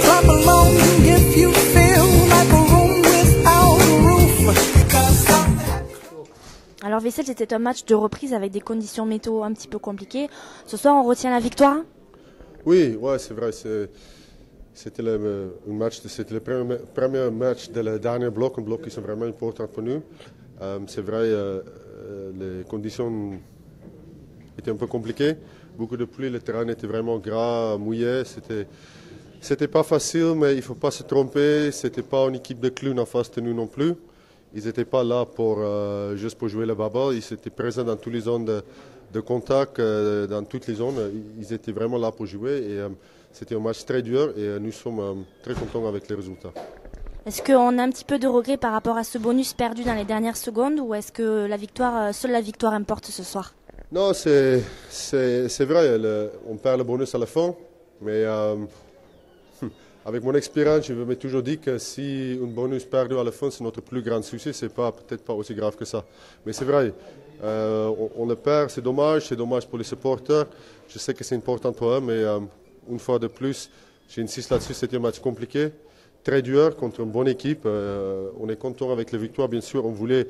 Clap along if you feel like a room without a roof. Alors Vessel, c'était un match de reprise avec des conditions météo un petit peu compliquées. Ce soir, on retient la victoire? Oui, ouais, c'est vrai. C'était le premier match de le dernier bloc, un bloc qui est vraiment important pour nous. C'est vrai, les conditions étaient un peu compliquées. Beaucoup de pluie, le terrain était vraiment gras, mouillé. C'était pas facile, mais il ne faut pas se tromper. C'était pas une équipe de clowns en face de nous non plus. Ils n'étaient pas là juste pour jouer le ball. Ils étaient présents dans toutes les zones de contact, dans toutes les zones. Ils étaient vraiment là pour jouer. Et c'était un match très dur et nous sommes très contents avec les résultats. Est-ce qu'on a un petit peu de regret par rapport à ce bonus perdu dans les dernières secondes ou est-ce que seule la victoire importe ce soir? Non, c'est vrai. On perd le bonus à la fin. Mais avec mon expérience, je me toujours dit que si un bonus perdu à la fin, c'est notre plus grand souci. C'est peut-être pas aussi grave que ça. Mais c'est vrai. On le perd, c'est dommage pour les supporters. Je sais que c'est important pour eux, mais une fois de plus, j'insiste là-dessus, c'était un match compliqué, très dur contre une bonne équipe. On est content avec la victoire, bien sûr. On voulait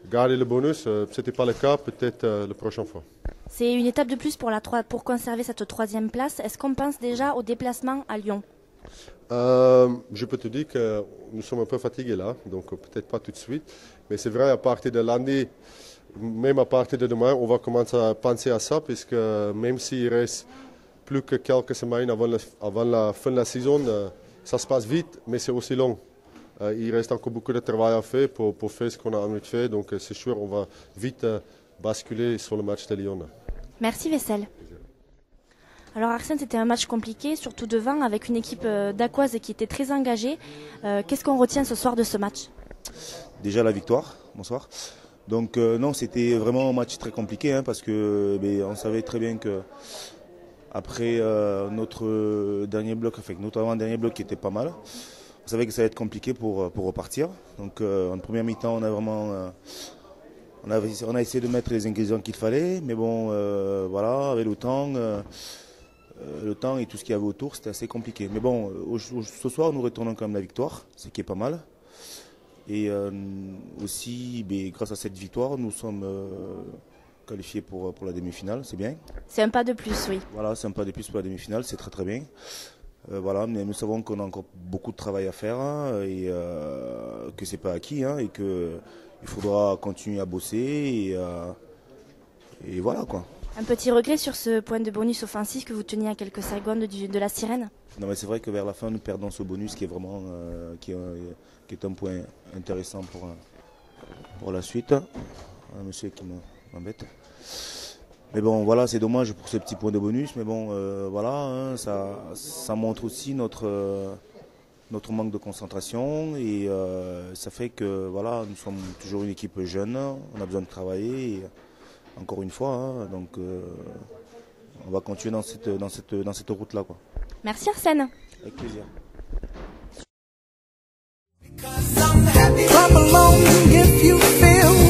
garder le bonus, ce n'était pas le cas, peut-être la prochaine fois. C'est une étape de plus pour conserver cette troisième place. Est-ce qu'on pense déjà au déplacement à Lyon? Je peux te dire que nous sommes un peu fatigués là, donc peut-être pas tout de suite. Mais c'est vrai, à partir de lundi, même à partir de demain, on va commencer à penser à ça, puisque même s'il reste plus que quelques semaines avant la fin de la saison, ça se passe vite, mais c'est aussi long. Il reste encore beaucoup de travail à faire pour faire ce qu'on a envie de faire, donc c'est sûr, on va vite basculer sur le match de Lyon. Merci Vessel. Alors Arsène, c'était un match compliqué, surtout devant, avec une équipe d'Aquoise qui était très engagée. Qu'est-ce qu'on retient ce soir de ce match? Déjà la victoire, bonsoir. Donc non, c'était vraiment un match très compliqué parce que on savait très bien que après notre dernier bloc, notamment un dernier bloc qui était pas mal, on savait que ça allait être compliqué pour repartir. Donc en première mi-temps, on a vraiment on a essayé de mettre les ingrédients qu'il fallait, mais bon, voilà, avec le temps et tout ce qu'il y avait autour, c'était assez compliqué. Mais bon, ce soir, nous retournons quand même la victoire, ce qui est pas mal. Et aussi, grâce à cette victoire, nous sommes qualifiés pour la demi-finale, c'est bien. C'est un pas de plus, oui. Voilà, c'est un pas de plus pour la demi-finale, c'est très très bien. Voilà, mais nous savons qu'on a encore beaucoup de travail à faire et que c'est pas acquis et qu'il faudra continuer à bosser et voilà quoi. Un petit regret sur ce point de bonus offensif que vous teniez à quelques secondes de la sirène? Non, mais c'est vrai que vers la fin, nous perdons ce bonus qui est vraiment qui est un point intéressant pour la suite. Un monsieur qui m'embête. Mais bon, voilà, c'est dommage pour ce petit point de bonus. Mais bon, voilà, ça montre aussi notre manque de concentration et ça fait que voilà, nous sommes toujours une équipe jeune. On a besoin de travailler. Et, encore une fois, donc on va continuer dans cette route-là, quoi. Merci Arsène. Avec plaisir. Clap along if you feel